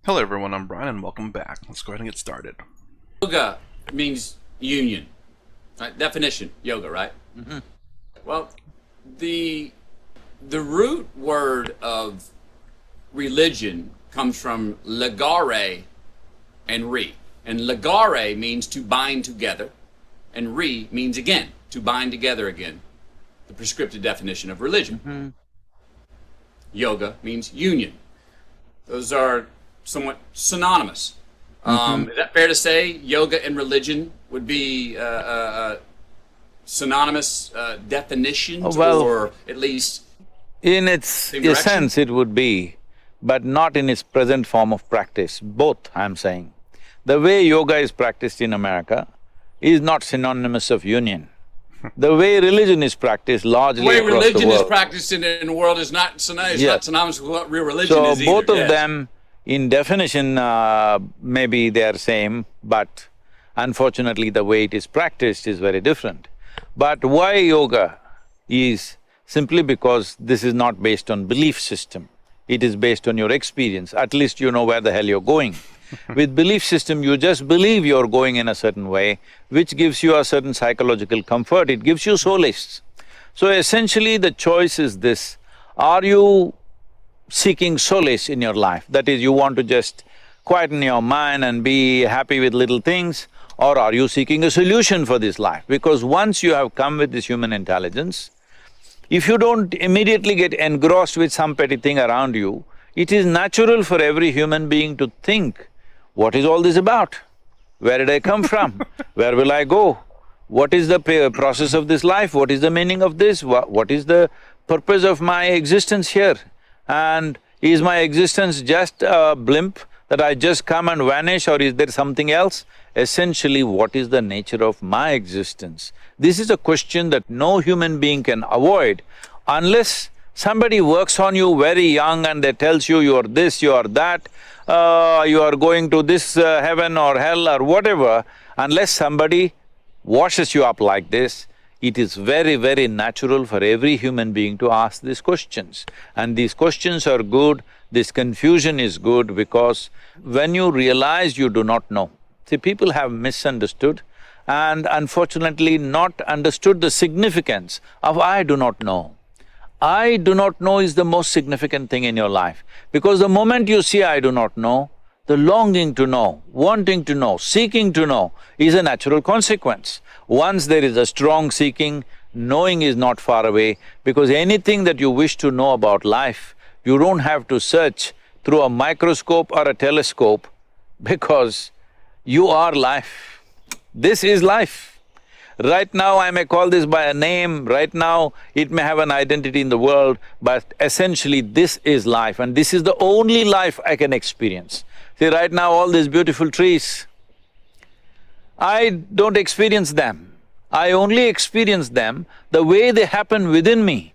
Hello everyone, I'm Brian and welcome back. Let's go ahead and get started. Yoga means union. Right? Definition, yoga, right? Mm-hmm. Well, the root word of religion comes from legare and re. And legare means to bind together, and re means again, to bind together again. The prescriptive definition of religion. Mm-hmm. Yoga means union. Those are somewhat synonymous. Is that fair to say? Yoga and religion would be synonymous definitions, Well, or at least in its same direction? essence it would be, but not in its present form of practice, both I'm saying. The way yoga is practiced in America is not synonymous of union. The way religion is practiced largely The way across the religion is world. practiced in the world is not synonymous with what real religion So is either. both of Yes. them, in definition, maybe they are same, but unfortunately the way it is practiced is very different. But why yoga is simply because this is not based on belief system, it is based on your experience, at least you know where the hell you're going. With belief system, you just believe you're going in a certain way, which gives you a certain psychological comfort, it gives you solace. So essentially the choice is this, are you seeking solace in your life? That is, you want to just quieten your mind and be happy with little things, or are you seeking a solution for this life? Because once you have come with this human intelligence, if you don't immediately get engrossed with some petty thing around you, it is natural for every human being to think, what is all this about? Where did I come from? Where will I go? What is the process of this life? What is the meaning of this? What is the purpose of my existence here? And is my existence just a blimp that I just come and vanish, or is there something else? Essentially, what is the nature of my existence? This is a question that no human being can avoid unless somebody works on you very young and they tells you are this, you are that, you are going to this heaven or hell or whatever. Unless somebody washes you up like this, it is very, very natural for every human being to ask these questions. And these questions are good, this confusion is good, because when you realize you do not know, see, people have misunderstood and unfortunately not understood the significance of I do not know. I do not know is the most significant thing in your life, because the moment you see I do not know, the longing to know, wanting to know, seeking to know is a natural consequence. Once there is a strong seeking, knowing is not far away, because anything that you wish to know about life, you don't have to search through a microscope or a telescope, because you are life. This is life. Right now I may call this by a name, right now it may have an identity in the world, but essentially this is life, and this is the only life I can experience. See, right now all these beautiful trees, I don't experience them. I only experience them the way they happen within me,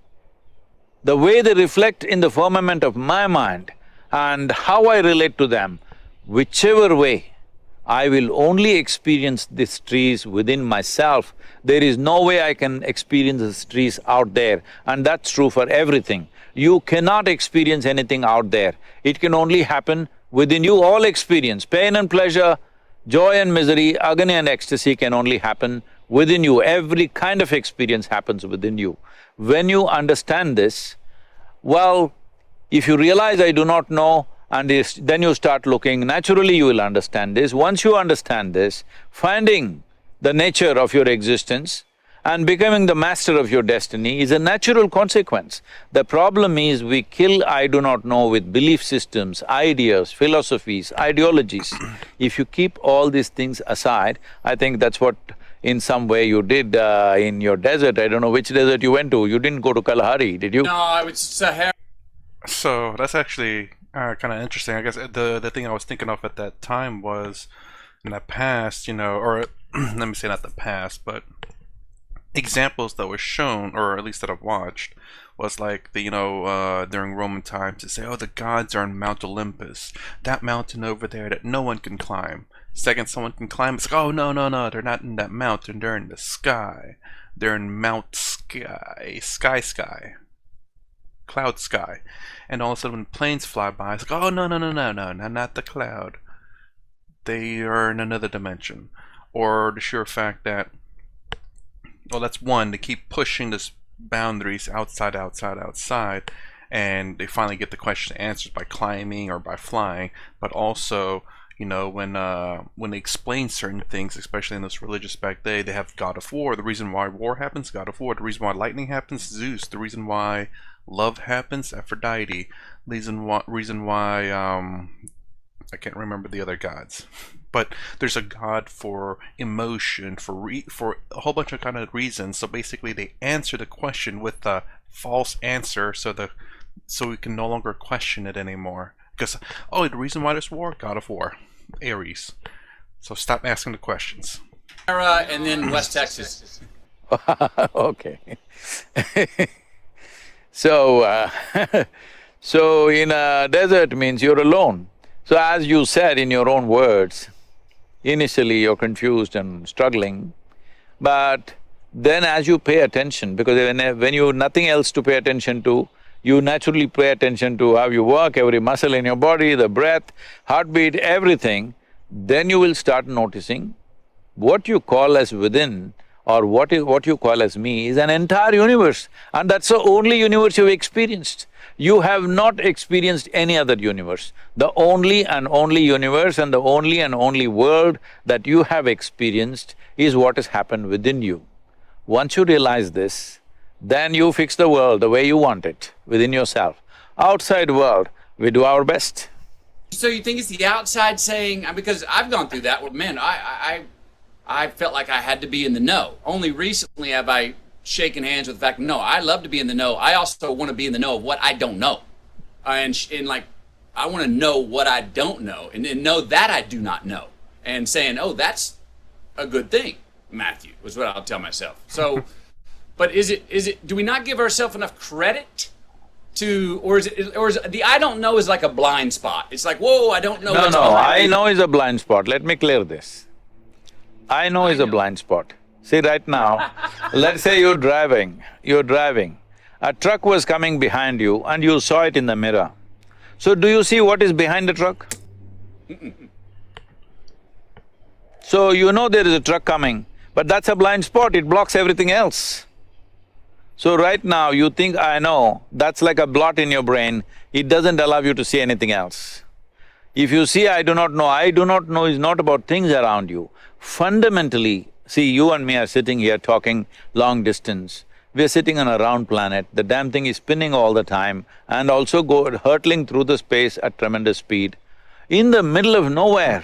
the way they reflect in the firmament of my mind, and how I relate to them. Whichever way, I will only experience these trees within myself. There is no way I can experience these trees out there, and that's true for everything. You cannot experience anything out there, it can only happen within you. All experience, pain and pleasure, joy and misery, agony and ecstasy can only happen within you. Every kind of experience happens within you. When you understand this, well, if you realize I do not know, and then you start looking, naturally you will understand this. Once you understand this, finding the nature of your existence and becoming the master of your destiny is a natural consequence. The problem is we kill I do not know with belief systems, ideas, philosophies, ideologies. If you keep all these things aside, I think that's what in some way you did in your desert. I don't know which desert you went to. You didn't go to Kalahari, did you? No, I would Sahara. So that's actually kind of interesting. I guess the thing I was thinking of at that time was in the past, or let me say not the past, but examples that were shown, or at least that I've watched, was like during Roman times to say, oh, the gods are on Mount Olympus, that mountain over there that no one can climb. Second someone can climb, it's like, oh no, they're not in that mountain, they're in the sky. They're in Mount Sky. cloud sky, and all of a sudden when planes fly by, it's like, oh no no no no no no, not the cloud. They are in another dimension. Or the sheer fact that, well, that's one, they keep pushing this boundaries outside, outside, outside, and they finally get the question answered by climbing or by flying. But also, you know, when they explain certain things, especially in this religious back day, they have God of War. The reason why war happens, God of War. The reason why lightning happens, Zeus. The reason why love happens, Aphrodite. Reason why I can't remember the other gods, but there's a god for emotion, for a whole bunch of kind of reasons. So basically, they answer the question with a false answer, so we can no longer question it anymore. Because, oh, the reason why there's war, God of War, Ares. So stop asking the questions. And then West Texas. Okay. So, so in a desert means you're alone. So as you said in your own words, initially you're confused and struggling, but then as you pay attention, because when you have nothing else to pay attention to, you naturally pay attention to how you work, every muscle in your body, the breath, heartbeat, everything, then you will start noticing what you call as within or what you call as me is an entire universe, and that's the only universe you've experienced. You have not experienced any other universe. The only and only universe and the only and only world that you have experienced is what has happened within you. Once you realize this, then you fix the world the way you want it, within yourself. Outside world, we do our best. So you think it's the outside saying, because I've gone through that, where, man, I felt like I had to be in the know. Only recently have I shaken hands with the fact, no, I love to be in the know. I also want to be in the know of what I don't know. And like, I want to know what I don't know and know that I do not know. And saying, oh, that's a good thing, Matthew, was what I'll tell myself. So, but do we not give ourselves enough credit to, or is the I don't know is like a blind spot? It's like, whoa, I don't know. No, I know is a blind spot. Let me clear this. I know is a blind spot. See, right now, let's say you're driving, a truck was coming behind you and you saw it in the mirror. So do you see what is behind the truck? So you know there is a truck coming, but that's a blind spot, it blocks everything else. So right now you think, I know, that's like a blot in your brain, it doesn't allow you to see anything else. If you see I do not know is not about things around you. Fundamentally, see, you and me are sitting here talking long distance. We're sitting on a round planet, the damn thing is spinning all the time and also hurtling through the space at tremendous speed. In the middle of nowhere,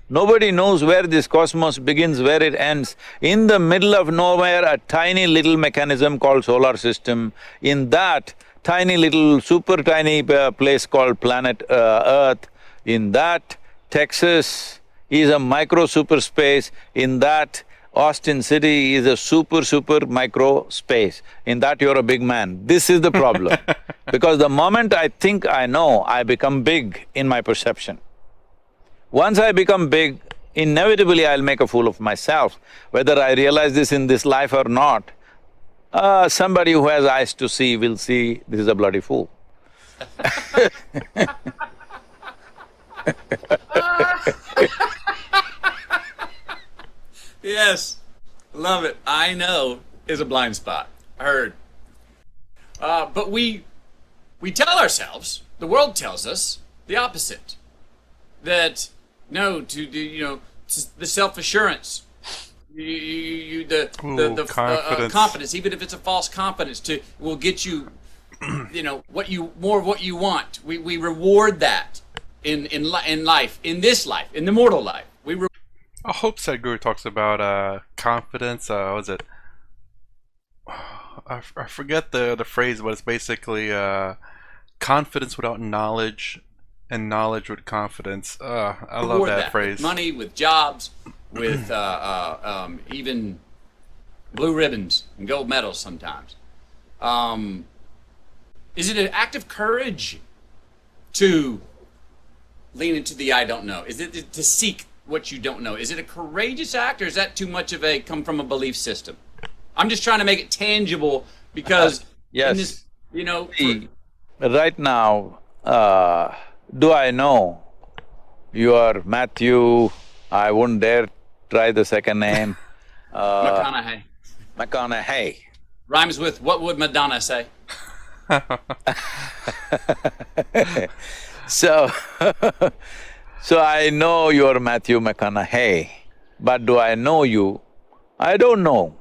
nobody knows where this cosmos begins, where it ends. In the middle of nowhere, a tiny little mechanism called solar system. In that tiny little, super tiny place called planet Earth, in that Texas is a micro super space, in that Austin City is a super micro space, in that you're a big man. This is the problem. Because the moment I think I know, I become big in my perception. Once I become big, inevitably I'll make a fool of myself. Whether I realize this in this life or not, somebody who has eyes to see will see this is a bloody fool. Yes, love it. I know is a blind spot. Heard. But we tell ourselves, the world tells us the opposite. That no, the self-assurance, confidence, even if it's a false confidence, will get you, more of what you want. We reward that in life, in this life, in the mortal life. I hope Sadhguru talks about confidence. What was it? I forget the phrase, but it's basically confidence without knowledge, and knowledge with confidence. I love that phrase. With money, with jobs, with even blue ribbons and gold medals sometimes. Is it an act of courage to lean into the I don't know? Is it to seek what you don't know? Is it a courageous act, or is that too much of a come from a belief system? I'm just trying to make it tangible because yes. in this, right now, do I know you are Matthew? I wouldn't dare try the second name. McConaughey. McConaughey. Rhymes with what would Madonna say? So, so I know you're Matthew McConaughey, but do I know you? I don't know.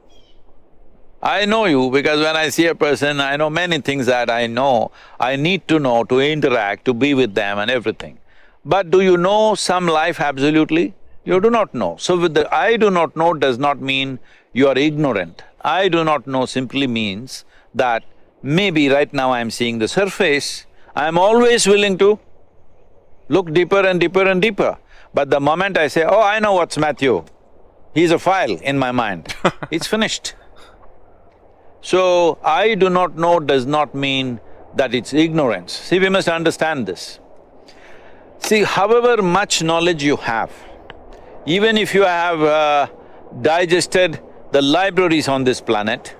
I know you because when I see a person, I know many things that I know, I need to know to interact, to be with them and everything. But do you know some life absolutely? You do not know. So with the I do not know does not mean you are ignorant. I do not know simply means that maybe right now I'm seeing the surface, I'm always willing to look deeper and deeper and deeper. But the moment I say, oh, I know what's Matthew, he's a file in my mind, it's finished. So, I do not know does not mean that it's ignorance. See, we must understand this. See, however much knowledge you have, even if you have digested the libraries on this planet,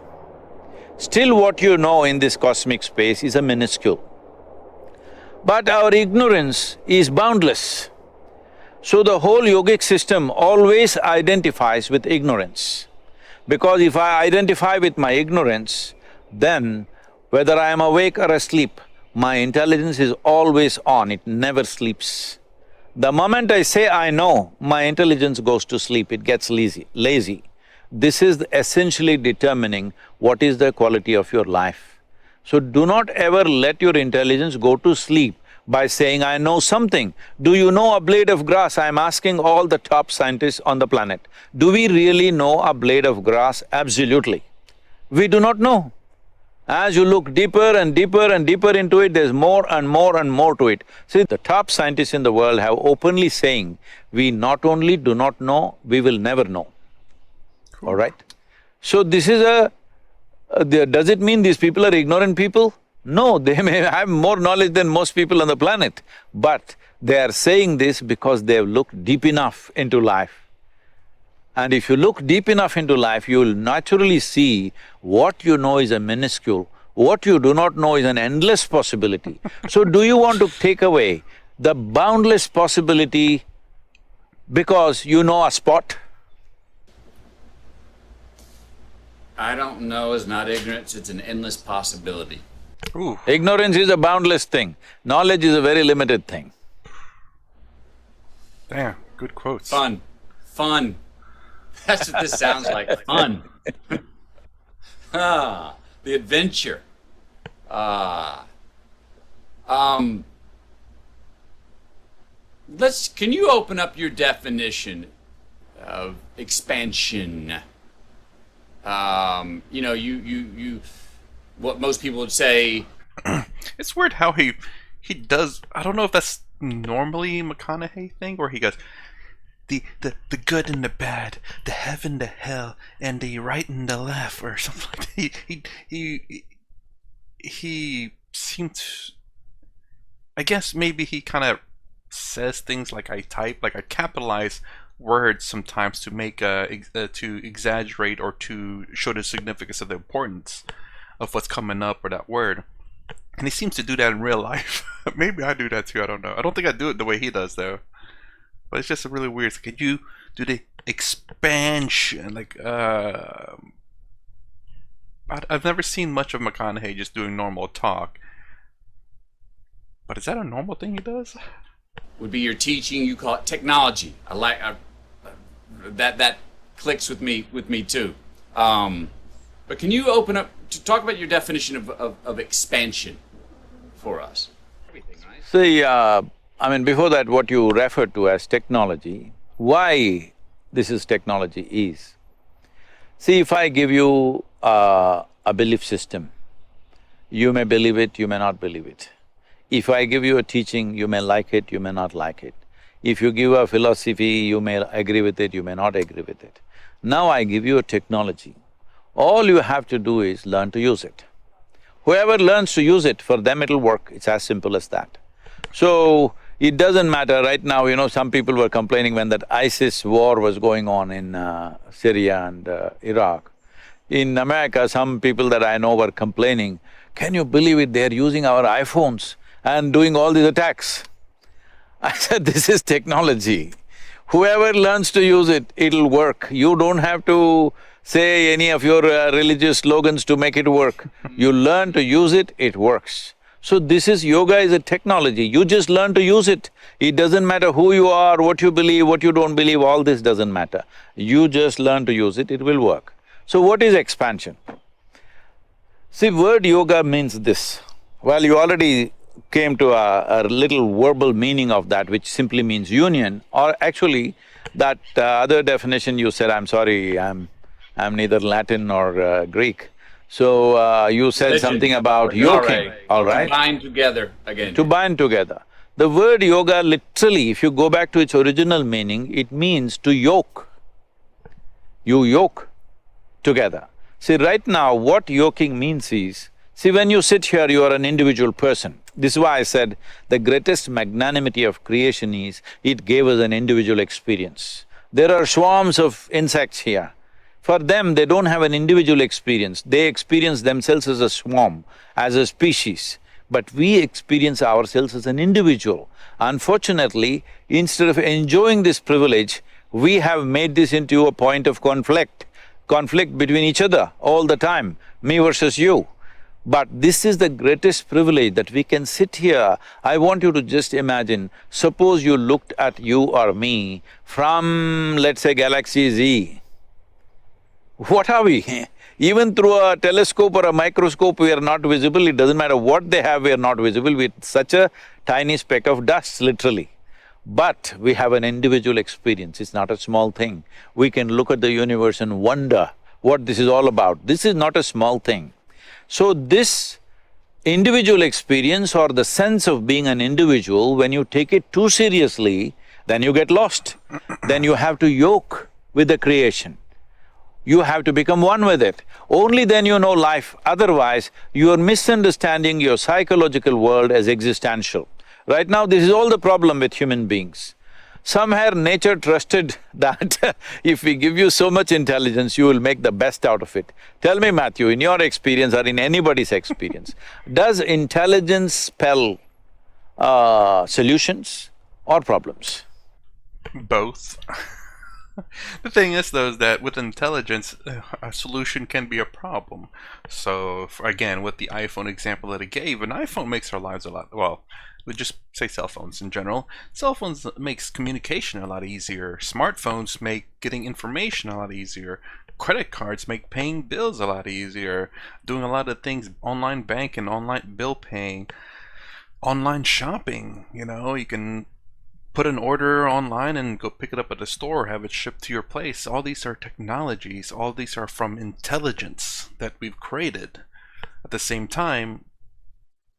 still what you know in this cosmic space is a minuscule. But our ignorance is boundless. So the whole yogic system always identifies with ignorance. Because if I identify with my ignorance, then whether I am awake or asleep, my intelligence is always on, it never sleeps. The moment I say I know, my intelligence goes to sleep, it gets lazy. This is essentially determining what is the quality of your life. So do not ever let your intelligence go to sleep by saying, I know something. Do you know a blade of grass? I'm asking all the top scientists on the planet. Do we really know a blade of grass? Absolutely. We do not know. As you look deeper and deeper and deeper into it, there's more and more and more to it. See, the top scientists in the world have openly saying, we not only do not know, we will never know. All right? So this is does it mean these people are ignorant people? No, they may have more knowledge than most people on the planet, but they are saying this because they have looked deep enough into life. And if you look deep enough into life, you will naturally see what you know is a minuscule, what you do not know is an endless possibility. So do you want to take away the boundless possibility because you know a spot? I don't know is not ignorance, it's an endless possibility. Ooh. Ignorance is a boundless thing, knowledge is a very limited thing. Damn, good quotes. Fun. Fun. That's what this sounds like, fun. The adventure. Can you open up your definition of expansion? You know, what most people would say. It's weird how he does. I don't know if that's normally a McConaughey thing, where he goes the good and the bad, the heaven, the hell, and the right and the left, or something like that. He seems. I guess maybe he kind of says things like I capitalize words sometimes to make to exaggerate or to show the significance of the importance of what's coming up or that word, and he seems to do that in real life. Maybe I do that too. I don't know. I don't think I do it the way he does though. But it's just really weird. So can you do the expansion? Like I've never seen much of McConaughey just doing normal talk. But is that a normal thing he does? Would be your teaching. You call it technology. I like that clicks with me too. But can you open up to talk about your definition of expansion for us? Everything, right? See, I mean, before that, what you referred to as technology, why this is technology is, see, if I give you a belief system, you may believe it, you may not believe it. If I give you a teaching, you may like it, you may not like it. If you give a philosophy, you may agree with it, you may not agree with it. Now I give you a technology. All you have to do is learn to use it. Whoever learns to use it, for them it'll work, it's as simple as that. So, it doesn't matter, right now, you know, some people were complaining when that ISIS war was going on in Syria and Iraq. In America, some people that I know were complaining, can you believe it, they're using our iPhones and doing all these attacks. I said, this is technology. Whoever learns to use it, it'll work. You don't have to say any of your religious slogans to make it work. You learn to use it, it works. So this is… yoga is a technology, you just learn to use it. It doesn't matter who you are, what you believe, what you don't believe, all this doesn't matter. You just learn to use it, it will work. So what is expansion? See, word yoga means this. Well, you already came to a little verbal meaning of that, which simply means union, or actually that other definition you said, I'm sorry, I'm neither Latin nor Greek. So you said Religion. something about yoking, all right? To bind together again. To bind together. The word yoga literally, if you go back to its original meaning, it means to yoke. You yoke together. See, right now what yoking means is, see, when you sit here, you are an individual person. This is why I said the greatest magnanimity of creation is, it gave us an individual experience. There are swarms of insects here. For them, they don't have an individual experience, they experience themselves as a swarm, as a species. But we experience ourselves as an individual. Unfortunately, instead of enjoying this privilege, we have made this into a point of conflict between each other all the time, me versus you. But this is the greatest privilege that we can sit here. I want you to just imagine, suppose you looked at you or me from, let's say, Galaxy Z. What are we? Even through a telescope or a microscope, we are not visible. It doesn't matter what they have, we are not visible. We're such a tiny speck of dust, literally. But we have an individual experience, it's not a small thing. We can look at the universe and wonder what this is all about. This is not a small thing. So this individual experience or the sense of being an individual, when you take it too seriously, then you get lost. Then you have to yoke with the creation. You have to become one with it. Only then you know life, otherwise you are misunderstanding your psychological world as existential. Right now, this is all the problem with human beings. Somehow nature trusted that if we give you so much intelligence, you will make the best out of it. Tell me, Matthew, in your experience or in anybody's experience, does intelligence spell solutions or problems? Both. The thing is, though, is that with intelligence, a solution can be a problem. So, again, with the iPhone example that it gave, an iPhone makes our lives a lot… well, we just say cell phones in general. Cell phones makes communication a lot easier. Smartphones make getting information a lot easier. Credit cards make paying bills a lot easier. Doing a lot of things, online banking, online bill paying, online shopping, you know, you can put an order online and go pick it up at the store, have it shipped to your place. All these are technologies, all these are from intelligence that we've created. At the same time,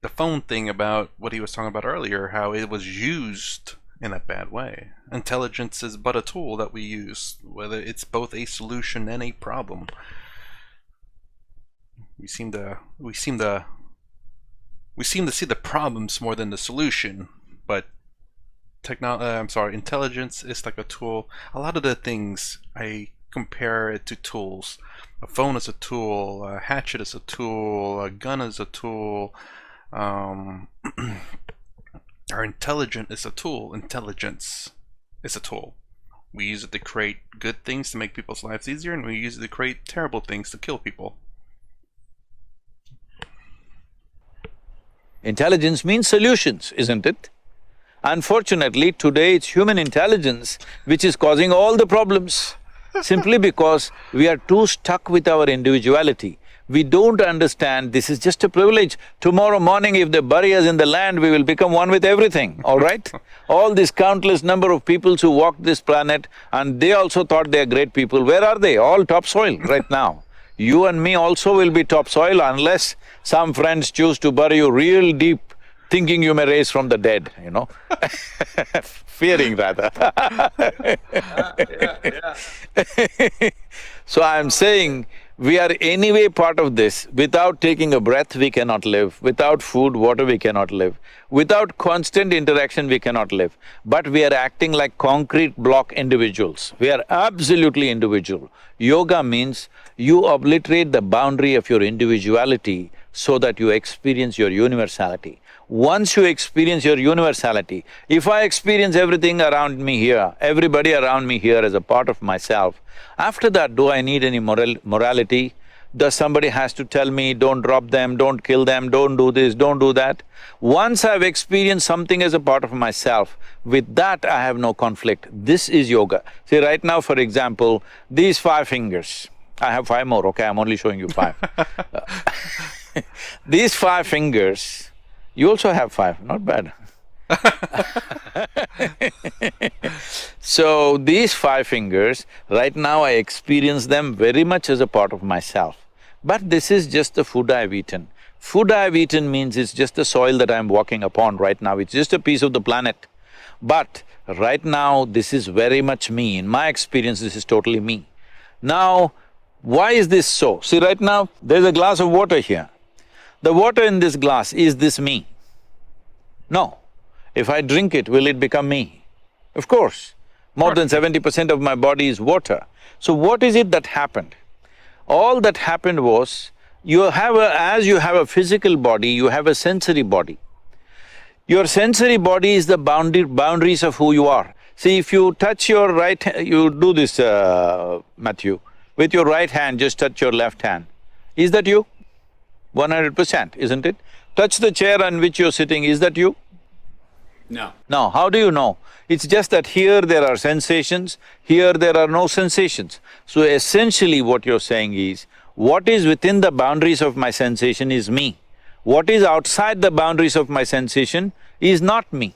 the phone thing about what he was talking about earlier, how it was used in a bad way. Intelligence is but a tool that we use, whether it's both a solution and a problem. We seem to see the problems more than the solution, but intelligence is like a tool. A lot of the things I compare it to tools. A phone is a tool, a hatchet is a tool, a gun is a tool. Our intelligence is a tool. Intelligence is a tool. We use it to create good things to make people's lives easier, and we use it to create terrible things to kill people. Intelligence means solutions, isn't it? Unfortunately, today it's human intelligence which is causing all the problems, simply because we are too stuck with our individuality. We don't understand this is just a privilege. Tomorrow morning if they bury us in the land, we will become one with everything, all right? All this countless number of peoples who walked this planet and they also thought they are great people, where are they? All topsoil right now. You and me also will be topsoil unless some friends choose to bury you real deep, thinking you may raise from the dead, you know fearing rather. So I'm saying, we are anyway part of this. Without taking a breath, we cannot live. Without food, water, we cannot live. Without constant interaction, we cannot live. But we are acting like concrete block individuals. We are absolutely individual. Yoga means you obliterate the boundary of your individuality so that you experience your universality. Once you experience your universality, if I experience everything around me here, everybody around me here as a part of myself, after that, do I need any morality? Does somebody has to tell me, don't drop them, don't kill them, don't do this, don't do that? Once I've experienced something as a part of myself, with that I have no conflict. This is yoga. See, right now, for example, these 5 fingers, I have 5 more, okay, I'm only showing you 5. These 5 fingers, you also have 5, not bad. So, these 5 fingers, right now I experience them very much as a part of myself. But this is just the food I've eaten. Food I've eaten means it's just the soil that I'm walking upon right now, it's just a piece of the planet. But right now, this is very much me. In my experience, this is totally me. Now, why is this so? See, right now, there's a glass of water here. The water in this glass, is this me? No. If I drink it, will it become me? Of course. More than 70% of my body is water. So what is it that happened? All that happened was, as you have a physical body, you have a sensory body. Your sensory body is the boundaries of who you are. See, if you touch your right hand, you do this, Matthew, with your right hand, just touch your left hand. Is that you? 100%, isn't it? Touch the chair on which you're sitting, is that you? No. No, how do you know? It's just that here there are sensations, here there are no sensations. So essentially what you're saying is, what is within the boundaries of my sensation is me. What is outside the boundaries of my sensation is not me.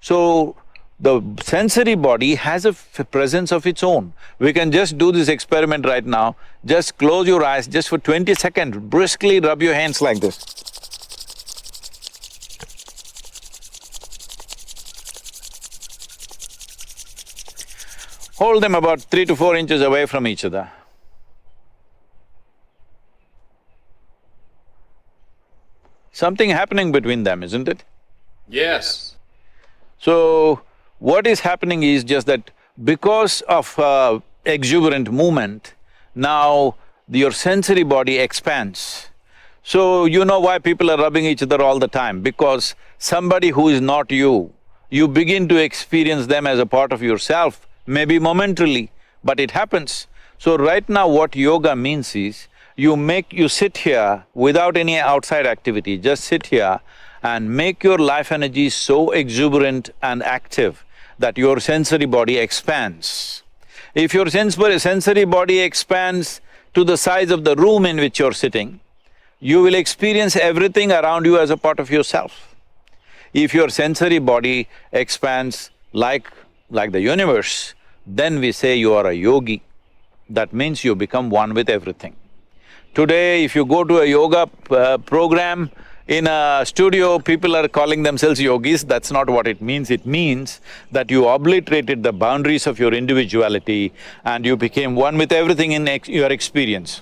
So, the sensory body has a presence of its own. We can just do this experiment right now. Just close your eyes, just for 20 seconds, briskly rub your hands like this. Hold them about 3 to 4 inches away from each other. Something happening between them, isn't it? Yes. So, what is happening is just that because of exuberant movement, now your sensory body expands. So, you know why people are rubbing each other all the time? Because somebody who is not you, you begin to experience them as a part of yourself, maybe momentarily, but it happens. So right now what yoga means is, you sit here without any outside activity, just sit here and make your life energy so exuberant and active that your sensory body expands. If your sensory body expands to the size of the room in which you're sitting, you will experience everything around you as a part of yourself. If your sensory body expands like the universe, then we say you are a yogi. That means you become one with everything. Today, if you go to a yoga program, in a studio, people are calling themselves yogis, that's not what it means. It means that you obliterated the boundaries of your individuality and you became one with everything in your experience.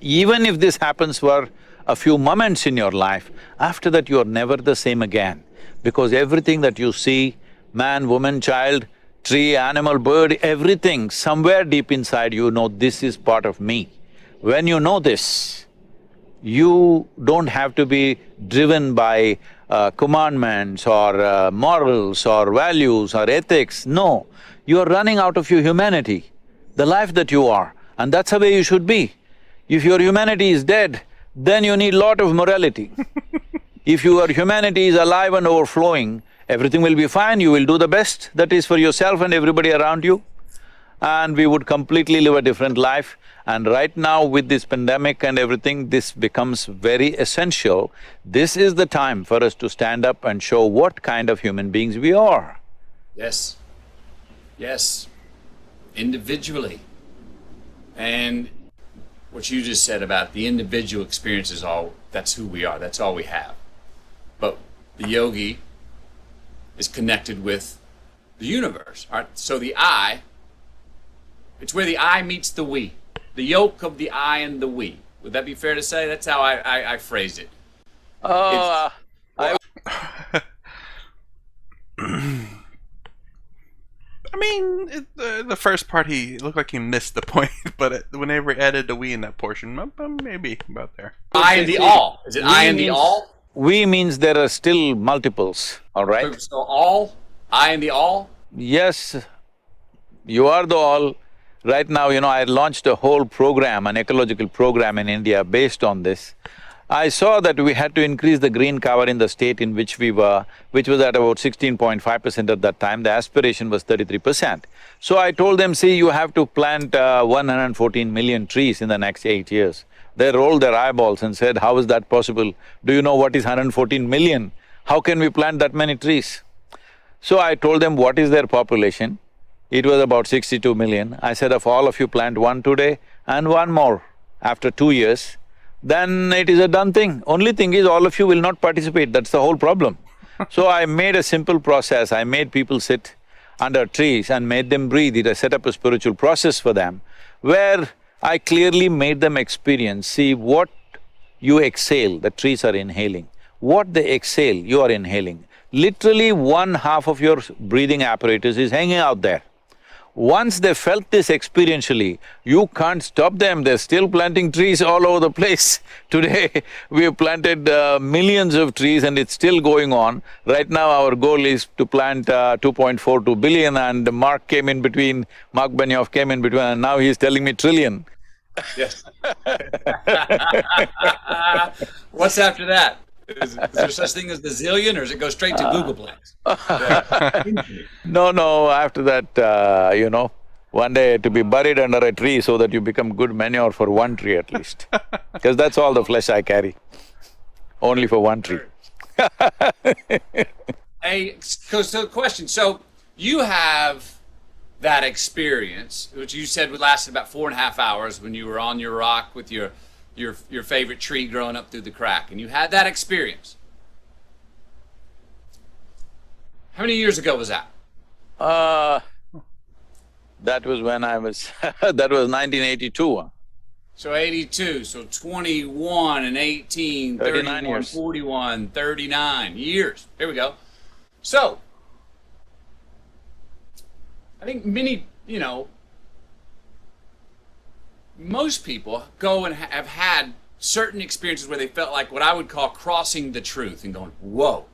Even if this happens for a few moments in your life, after that you are never the same again. Because everything that you see, man, woman, child, tree, animal, bird, everything, somewhere deep inside you know this is part of me. When you know this, you don't have to be driven by commandments or morals or values or ethics, no. You are running out of your humanity, the life that you are, and that's the way you should be. If your humanity is dead, then you need lot of morality. If your humanity is alive and overflowing, everything will be fine, you will do the best that is for yourself and everybody around you, and we would completely live a different life. And right now with this pandemic and everything, this becomes very essential. This is the time for us to stand up and show what kind of human beings we are. Yes. Yes. Individually. And what you just said about the individual experience is all, that's who we are, that's all we have. But the yogi is connected with the universe, all right? So the I, it's where the I meets the we. The yoke of the I and the we. Would that be fair to say? That's how I phrased it. I mean, the first part he looked like he missed the point, but whenever he added the we in that portion, maybe about there. I and the all. Is it I and the all? We means there are still multiples, all right? So all, I and the all? Yes, you are the all. Right now, I launched a whole program, an ecological program in India based on this. I saw that we had to increase the green cover in the state in which we were, which was at about 16.5% at that time. The aspiration was 33%. So I told them, see, you have to plant 114 million trees in the next 8 years. They rolled their eyeballs and said, how is that possible? Do you know what is 114 million? How can we plant that many trees? So I told them what is their population. It was about 62 million. I said, if all of you plant one today and one more after 2 years, then it is a done thing. Only thing is all of you will not participate, that's the whole problem. So I made a simple process, I made people sit under trees and made them breathe. I set up a spiritual process for them where I clearly made them experience, see what you exhale, the trees are inhaling. What they exhale, you are inhaling. Literally 1/2 of your breathing apparatus is hanging out there. Once they felt this experientially, you can't stop them, they're still planting trees all over the place. Today, we have planted millions of trees and it's still going on. Right now, our goal is to plant 2.42 billion and Mark Benioff came in between and now he's telling me trillion. Yes. What's after that? Is there such thing as the zillion, or does it go straight to Googleplex? No, after that, one day to be buried under a tree so that you become good manure for one tree at least. Because that's all the flesh I carry, only for one tree. So question, so you have that experience, which you said would last about 4.5 hours when you were on your rock with your favorite tree growing up through the crack, and you had that experience. How many years ago was that? That was when I was… that was 1982. So 82, so 21 and 18, 31, years. 41, 39 years. Here we go. So, I think most people go and have had certain experiences where they felt like what I would call crossing the truth and going, whoa.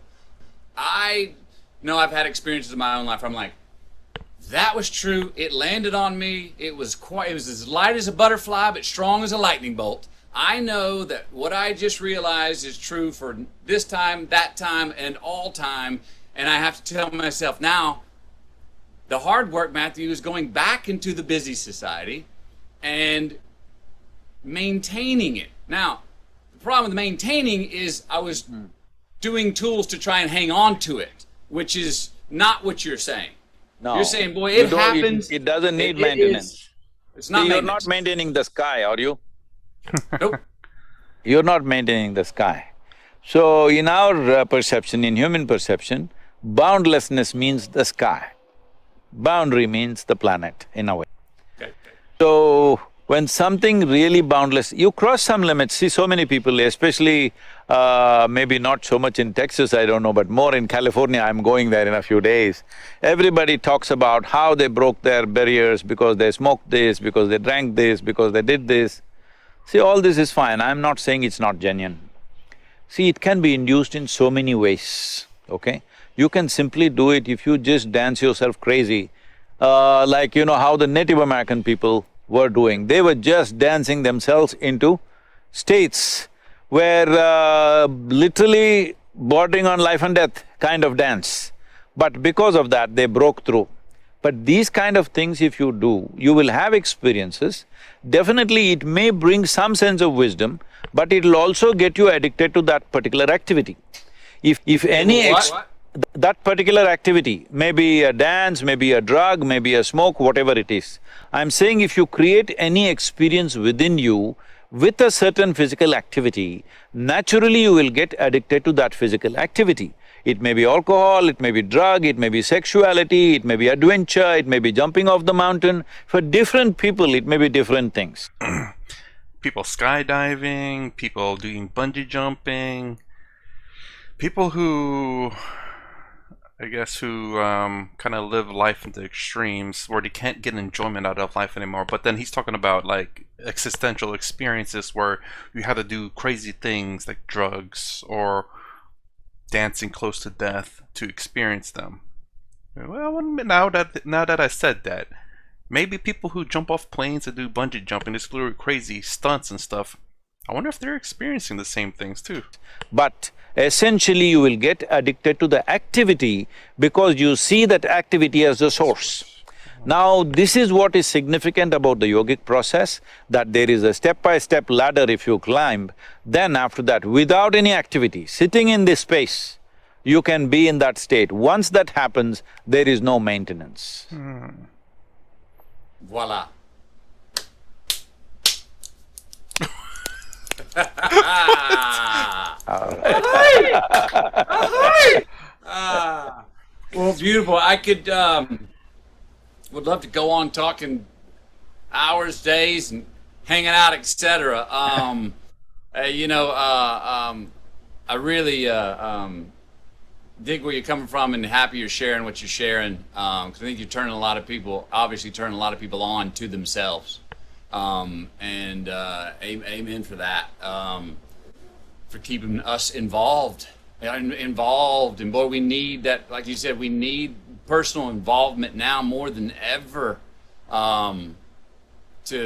I know I've had experiences in my own life where I'm like, that was true, it landed on me, it was as light as a butterfly but strong as a lightning bolt. I know that what I just realized is true for this time, that time, and all time, and I have to tell myself now, the hard work, Matthew, is going back into the busy society and maintaining it. Now, the problem with maintaining is I was doing tools to try and hang on to it, which is not what you're saying. No. You're saying, boy, it happens. It doesn't need maintenance. It's not You're maintenance. not maintaining the sky, are you? Nope. You're not maintaining the sky. So, in our perception, in human perception, boundlessness means the sky. Boundary means the planet, in a way. Okay. So, when something really boundless, you cross some limits. See, so many people, especially maybe not so much in Texas, I don't know, but more in California, I'm going there in a few days. Everybody talks about how they broke their barriers because they smoked this, because they drank this, because they did this. See, all this is fine, I'm not saying it's not genuine. See, it can be induced in so many ways, okay? You can simply do it if you just dance yourself crazy, like how the Native American people were doing. They were just dancing themselves into states where literally bordering on life and death kind of dance. But because of that, they broke through. But these kind of things if you do, you will have experiences. Definitely it may bring some sense of wisdom, but it'll also get you addicted to that particular activity. If any that particular activity, maybe a dance, maybe a drug, maybe a smoke, whatever it is. I'm saying if you create any experience within you with a certain physical activity, naturally you will get addicted to that physical activity. It may be alcohol, it may be drug, it may be sexuality, it may be adventure, it may be jumping off the mountain. For different people, it may be different things. People skydiving, people doing bungee jumping, people who… I guess, who kind of live life into extremes where they can't get enjoyment out of life anymore. But then he's talking about like existential experiences where you have to do crazy things like drugs or dancing close to death to experience them. Well, now that I said that, maybe people who jump off planes and do bungee jumping, this little crazy stunts and stuff, I wonder if they're experiencing the same things too. But essentially you will get addicted to the activity because you see that activity as the source. Now, this is what is significant about the yogic process, that there is a step-by-step ladder if you climb, then after that, without any activity, sitting in this space, you can be in that state. Once that happens, there is no maintenance. Voila. Well, beautiful. I could would love to go on talking hours, days, and hanging out, etc. I really dig where you're coming from, and happy you're sharing what you're sharing. Because I think you're turning a lot of people, obviously turning a lot of people on to themselves. Amen for that. For keeping us involved, and boy, we need that. Like you said, we need personal involvement now more than ever, to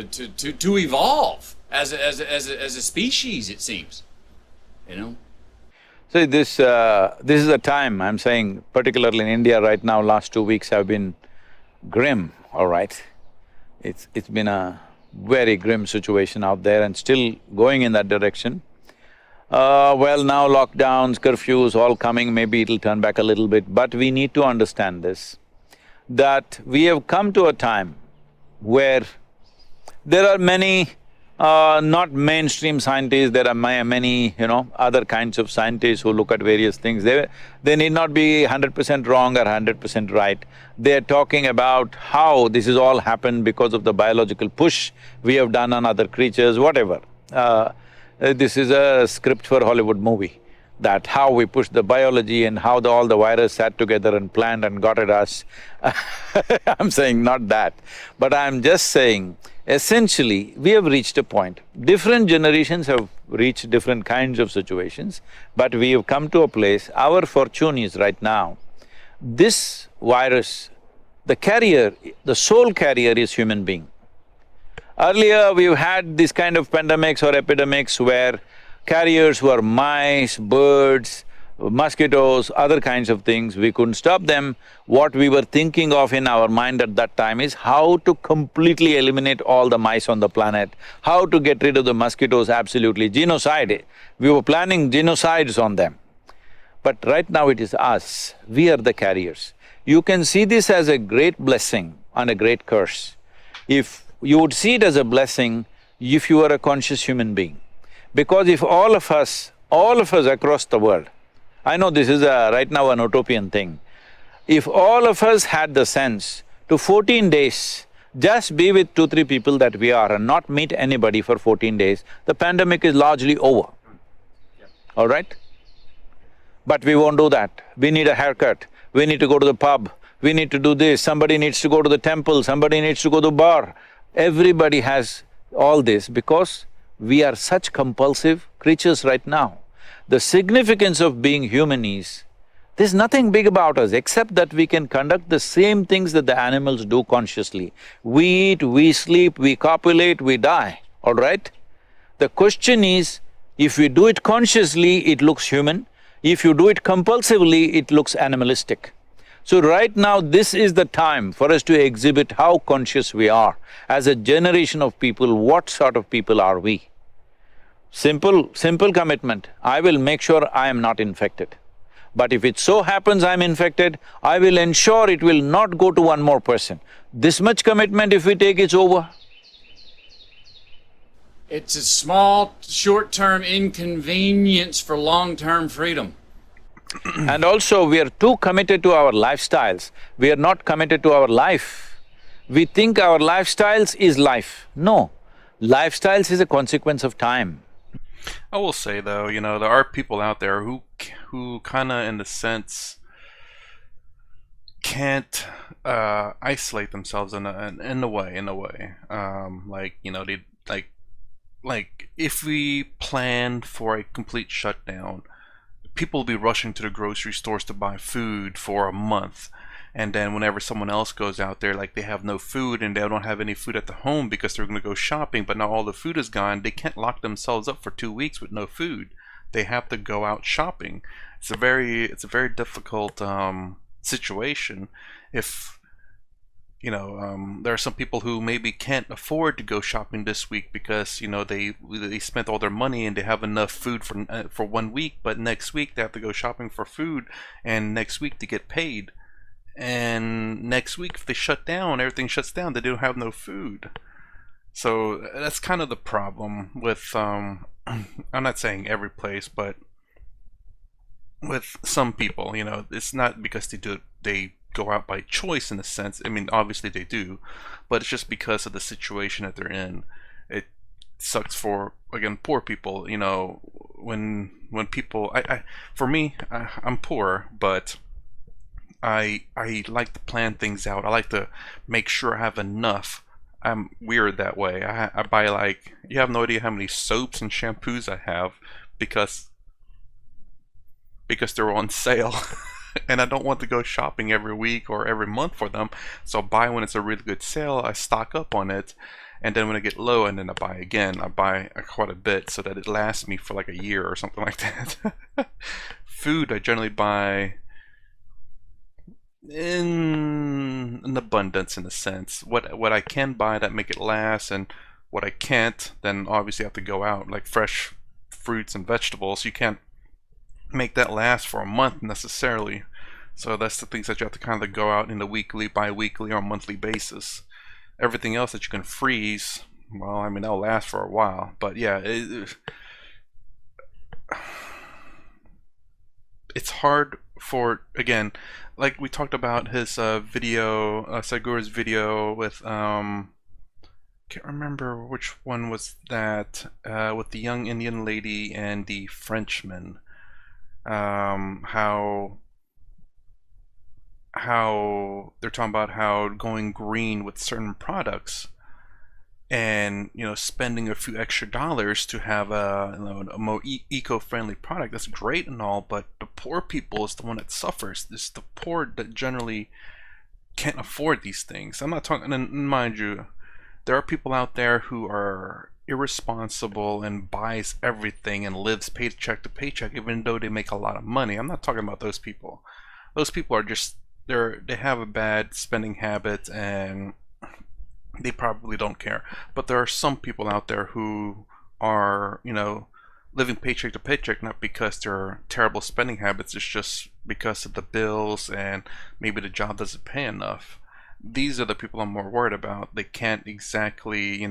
evolve as a species. It seems, you know. So this is a time, I'm saying, particularly in India right now, last 2 weeks have been grim, all right? It's been a very grim situation out there and still going in that direction. Well, now lockdowns, curfews, all coming, maybe it'll turn back a little bit, but we need to understand this, that we have come to a time where there are many, not mainstream scientists, there are many, other kinds of scientists who look at various things. They need not be 100% wrong or 100% right. They're talking about how this has all happened because of the biological push we have done on other creatures, whatever. This is a script for a Hollywood movie, that how we pushed the biology and how all the virus sat together and planned and got at us. I'm saying not that, but I'm just saying, essentially, we have reached a point. Different generations have reached different kinds of situations, but we have come to a place, our fortune is right now, this virus, the carrier, the sole carrier is human being. Earlier, we've had this kind of pandemics or epidemics where carriers were mice, birds, mosquitoes, other kinds of things, we couldn't stop them. What we were thinking of in our mind at that time is how to completely eliminate all the mice on the planet, how to get rid of the mosquitoes, absolutely, genocide. We were planning genocides on them. But right now it is us, we are the carriers. You can see this as a great blessing and a great curse. If you would see it as a blessing if you are a conscious human being. Because if all of us across the world, I know this is right now an utopian thing, if all of us had the sense to 14 days, just be with 2-3 people that we are and not meet anybody for 14 days, the pandemic is largely over, all right? But we won't do that. We need a haircut, we need to go to the pub, we need to do this, somebody needs to go to the temple, somebody needs to go to the bar. Everybody has all this because we are such compulsive creatures right now. The significance of being human is, there's nothing big about us except that we can conduct the same things that the animals do consciously. We eat, we sleep, we copulate, we die, all right? The question is, if we do it consciously, it looks human. If you do it compulsively, it looks animalistic. So right now, this is the time for us to exhibit how conscious we are. As a generation of people, what sort of people are we? Simple commitment, I will make sure I am not infected. But if it so happens I'm infected, I will ensure it will not go to one more person. This much commitment, if we take, it's over. It's a small, short-term inconvenience for long-term freedom. And also, we are too committed to our lifestyles, we are not committed to our life. We think our lifestyles is life. No, lifestyles is a consequence of time. I will say though, there are people out there who kinda, in the sense, can't isolate themselves in a way. Like, you know, they like if we planned for a complete shutdown, people will be rushing to the grocery stores to buy food for a month. And then whenever someone else goes out there, like they have no food and they don't have any food at the home because they're going to go shopping, but now all the food is gone, they can't lock themselves up for 2 weeks with no food. They have to go out shopping. It's a very difficult situation. If there are some people who maybe can't afford to go shopping this week because they spent all their money and they have enough food for 1 week, but next week they have to go shopping for food, and next week to get paid. And next week, if they shut down, everything shuts down. They don't have no food. So that's kind of the problem with I'm not saying every place, but with some people, it's not because they go out by choice in a sense. I mean, obviously they do, but it's just because of the situation that they're in. It sucks for, again, poor people. When people, for me, I'm poor, but I like to plan things out. I like to make sure I have enough. I'm weird that way. I buy, like, you have no idea how many soaps and shampoos I have because they're on sale. And I don't want to go shopping every week or every month for them. So I buy when it's a really good sale. I stock up on it, and then when I get low, and then I buy again. I buy quite a bit so that it lasts me for like a year or something like that. Food I generally buy in abundance, in a sense. What I can buy that make it last, and what I can't, then obviously I have to go out. Like fresh fruits and vegetables, you can't make that last for a month necessarily. So that's the things that you have to kind of go out in a weekly, bi-weekly, or monthly basis. Everything else that you can freeze, well, I mean, that'll last for a while. But yeah, it's hard for, again, like we talked about his video, Sadhguru's video with can't remember which one was that, with the young Indian lady and the Frenchman. How they're talking about how going green with certain products, and spending a few extra dollars to have a more eco-friendly product. That's great and all, but the poor people is the one that suffers. It's the poor that generally can't afford these things. I'm not talking, and mind you, there are people out there who are irresponsible and buys everything and lives paycheck to paycheck even though they make a lot of money. I'm not talking about those people. Those people are just, they have a bad spending habit and they probably don't care. But there are some people out there who are, living paycheck to paycheck, not because they're terrible spending habits. It's just because of the bills and maybe the job doesn't pay enough. These are the people I'm more worried about. They can't exactly,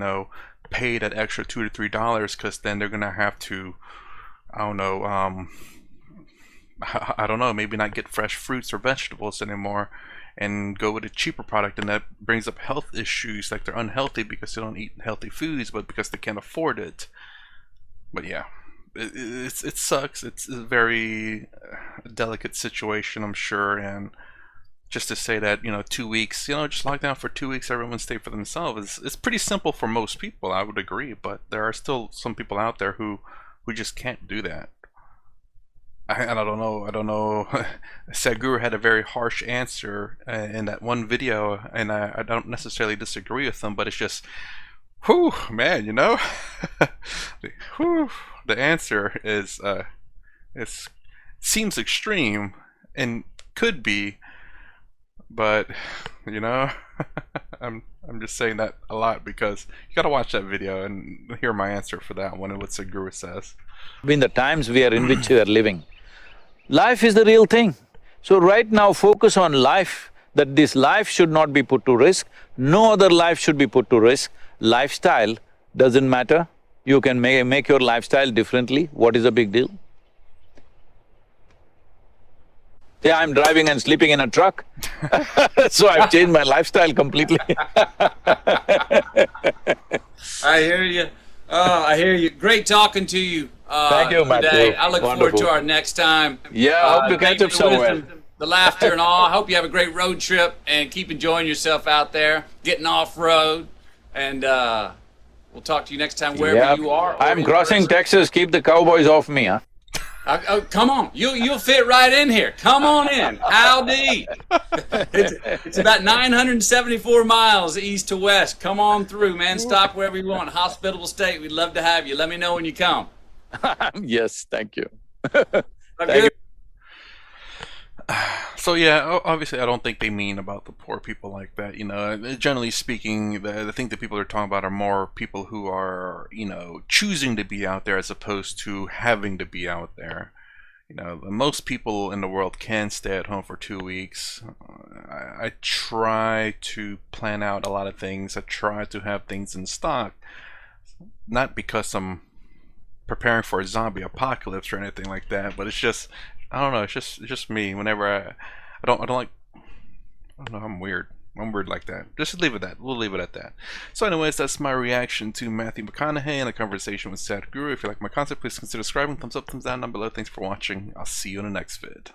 pay that extra $2 to $3 because then they're gonna have to, I don't know, maybe not get fresh fruits or vegetables anymore and go with a cheaper product, and that brings up health issues, like they're unhealthy because they don't eat healthy foods, but because they can't afford it. But yeah, it sucks. It's a very delicate situation, I'm sure. And just to say that, 2 weeks, just lock down for 2 weeks, everyone stay for themselves, it's pretty simple for most people, I would agree. But there are still some people out there who just can't do that. I don't know. Sadhguru had a very harsh answer in that one video, and I don't necessarily disagree with him, but it's just, whew, man, whew, the answer is, it seems extreme, and could be, but I'm just saying that a lot because you gotta watch that video and hear my answer for that one and what Sadhguru says. In the times we are in which we are living, life is the real thing. So right now focus on life, that this life should not be put to risk, no other life should be put to risk. Lifestyle doesn't matter, you can make your lifestyle differently, what is the big deal? Yeah, I'm driving and sleeping in a truck so I've changed my lifestyle completely. I hear you. Oh, I hear you. Great talking to you Thank you, Matthew. today. I look forward Wonderful. to our next time. Yeah, I hope to catch up somewhere. the laughter and all. I hope you have a great road trip and keep enjoying yourself out there, getting off road. And we'll talk to you next time wherever you are. I'm crossing Texas. Keep the cowboys off me, huh? Come on, you'll fit right in here. Come on in. Howdy. It's about 974 miles east to west. Come on through, man. Stop wherever you want. Hospitable state. We'd love to have you. Let me know when you come. Yes, thank you. Thank you. So yeah, obviously I don't think they mean about the poor people like that. You know, generally speaking, the thing that people are talking about are more people who are, you know, choosing to be out there as opposed to having to be out there. You know, most people in the world can stay at home for 2 weeks. I try to plan out a lot of things. I try to have things in stock, not because I'm preparing for a zombie apocalypse or anything like that, but it's just, I don't know, it's just me. Whenever I don't like, I don't know, I'm weird like that. Just leave it at that. We'll leave it at that. So anyways, that's my reaction to Matthew McConaughey and the conversation with Sadhguru. If you like my content, please consider subscribing. Thumbs up, thumbs down below. Thanks for watching. I'll see you in the next vid.